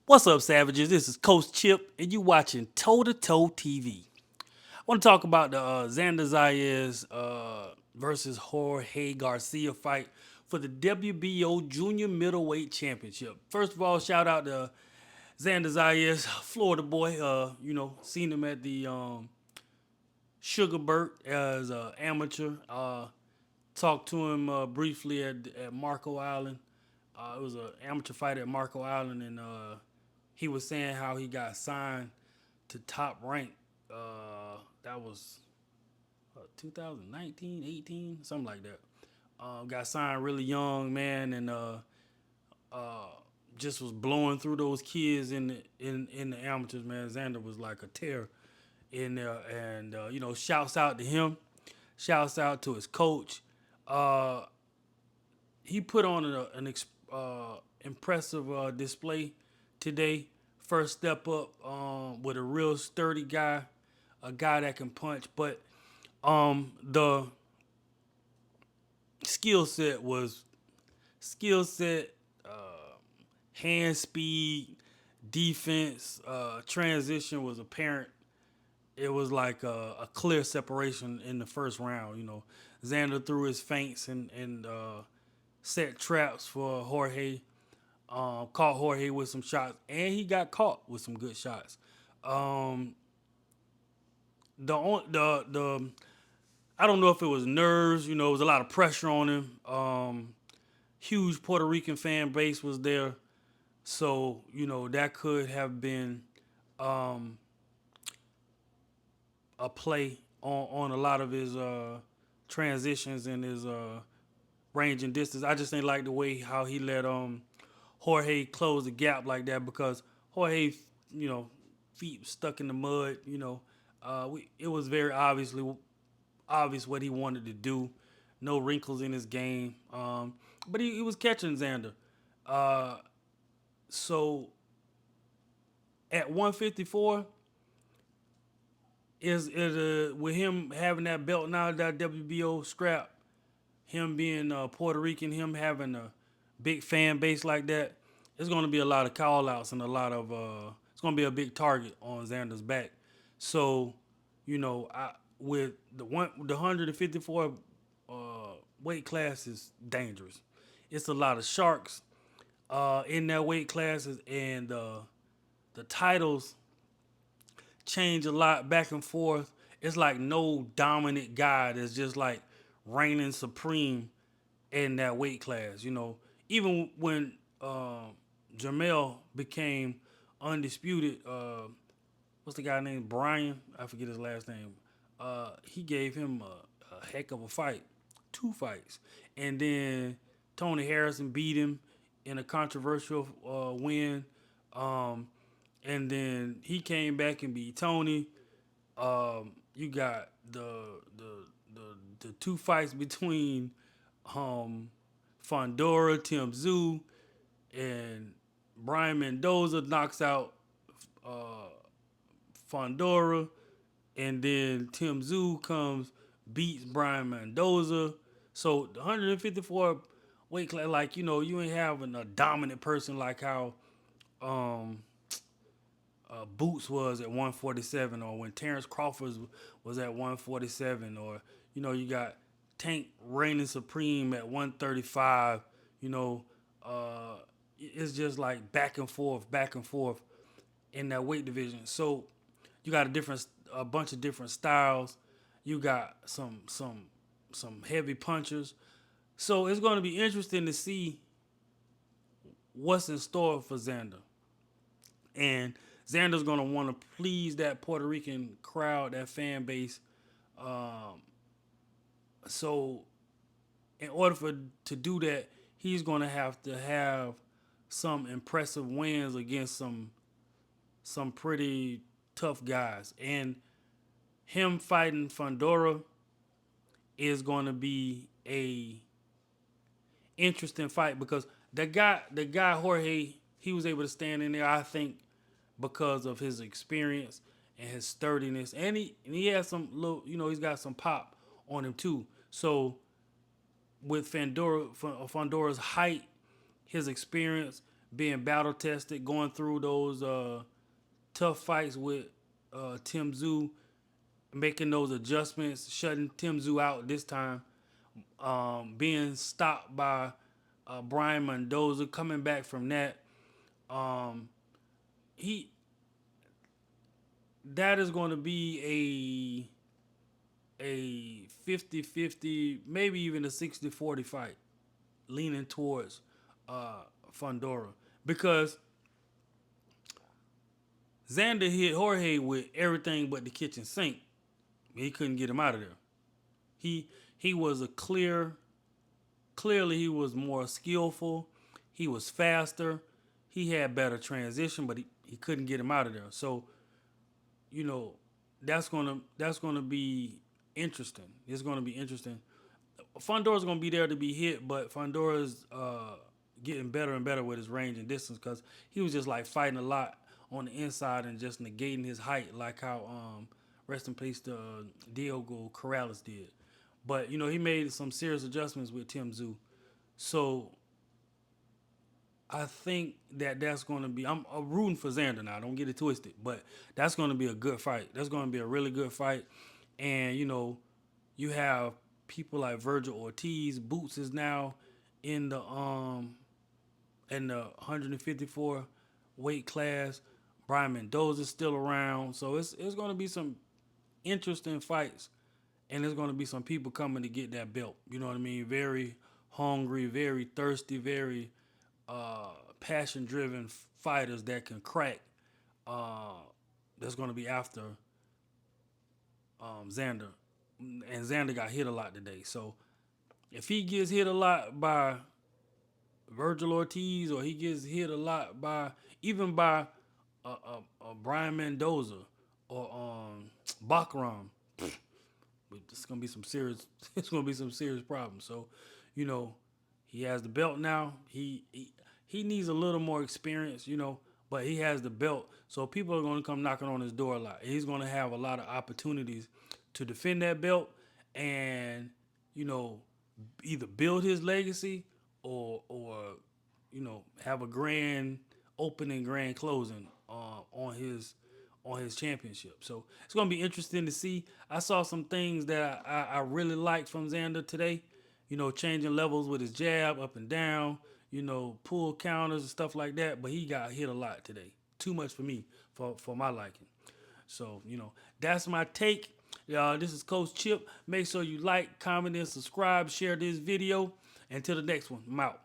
What's up, savages? This is Coach Chip, and you watching Toe to Toe TV. I want to talk about the Xander Zayas versus Jorge Garcia fight for the WBO Junior Middleweight Championship. First of all, shout out to Xander Zayas, Florida boy. Seen him at the Sugarbird as an amateur. Talked to him briefly at Marco Island. It was an amateur fight at Marco Island, and he was saying how he got signed to Top Rank. That was 2019, 18, something like that. Got signed really young, man, and uh, just was blowing through those kids in the amateurs, man. Xander was like a terror in there, and shouts out to him. Shouts out to his coach. Uh, he put on an impressive display today. First step up with a real sturdy guy, a guy that can punch. But the skill set was skill set, hand speed, defense, transition was apparent. It was like a clear separation in the first round. Xander threw his feints and set traps for Jorge. Caught Jorge with some shots, and he got caught with some good shots. Um, the I don't know if it was nerves. It was a lot of pressure on him. Huge Puerto Rican fan base was there, so that could have been um, a play on a lot of his transitions and his range and distance. I just ain't like the way how he let Jorge close the gap like that because Jorge, feet stuck in the mud. It was very obvious what he wanted to do. No wrinkles in his game, but he was catching Xander. Uh, so at 154, is with him having that belt now, that WBO scrap, him being Puerto Rican, him having a big fan base like that, it's going to be a lot of call outs and a lot of it's going to be a big target on Xander's back. So, with the 154 uh, weight class is dangerous. It's a lot of sharks in that weight classes, and the titles change a lot back and forth. It's like no dominant guy that's just like reigning supreme in that weight class. Even when Jamel became undisputed, what's the guy named Brian? I forget his last name. He gave him a heck of a fight, two fights, and then Tony Harrison beat him in a controversial win. Um, and then he came back and beat Tony. You got the two fights between um, Fondora, Tim Zoo, and Brian Mendoza knocks out uh, Fondora, and then Tim Zoo comes, beats Brian Mendoza. So the 154 weight class, like you ain't having a dominant person like how um, Boots was at 147, or when Terrence Crawford was at 147, or you got Tank reigning supreme at 135. It's just like back and forth in that weight division. So you got a bunch of different styles. You got some heavy punchers. So it's going to be interesting to see what's in store for Xander. And Xander's gonna want to please that Puerto Rican crowd, that fan base. Um, so, in order to do that, he's gonna have to have some impressive wins against some pretty tough guys. And him fighting Fondora is going to be a interesting fight because the guy Jorge, he was able to stand in there. I think because of his experience and his sturdiness, and he has some little, he's got some pop on him too. So with Fondora's height, his experience, being battle tested, going through those tough fights with Tim Tszyu, making those adjustments, shutting Tim Tszyu out this time, being stopped by Brian Mendoza, coming back from that. Um, he that is going to be a 50-50, maybe even a 60-40 fight, leaning towards Fundora, because Xander hit Jorge with everything but the kitchen sink. He couldn't get him out of there. He was a clearly he was more skillful. He was faster. He had better transition, but he couldn't get him out of there. So, you know, that's gonna be interesting. It's gonna be interesting. Fondora's gonna be there to be hit, but Fondora's getting better and better with his range and distance, because he was just like fighting a lot on the inside and just negating his height, like how rest in peace to Diogo Corrales did. But he made some serious adjustments with Tim Tszyu. So I think that's going to be. I'm rooting for Xander now. Don't get it twisted, but that's going to be a good fight. That's going to be a really good fight, and you have people like Virgil Ortiz. Boots is now in the 154 weight class. Brian Mendoza is still around, so it's going to be some interesting fights, and there's going to be some people coming to get that belt. You know what I mean? Very hungry, very thirsty, very passion-driven fighters that can crack. Uh, that's going to be after Xander, and Xander got hit a lot today. So if he gets hit a lot by Virgil Ortiz, or he gets hit a lot by even by Brian Mendoza or Baccaram, it's gonna be some serious. It's gonna be some serious problems. So, you know, he has the belt now. He needs a little more experience, but he has the belt. So people are gonna come knocking on his door a lot. He's gonna have a lot of opportunities to defend that belt, and you know, either build his legacy or have a grand opening, grand closing on his championship. So it's gonna be interesting to see. I saw some things that I really liked from Xander today. Changing levels with his jab up and down. Pull counters and stuff like that. But he got hit a lot today. Too much for me, for my liking. So that's my take. This is Coach Chip. Make sure you like, comment, and subscribe. Share this video. Until the next one, I'm out.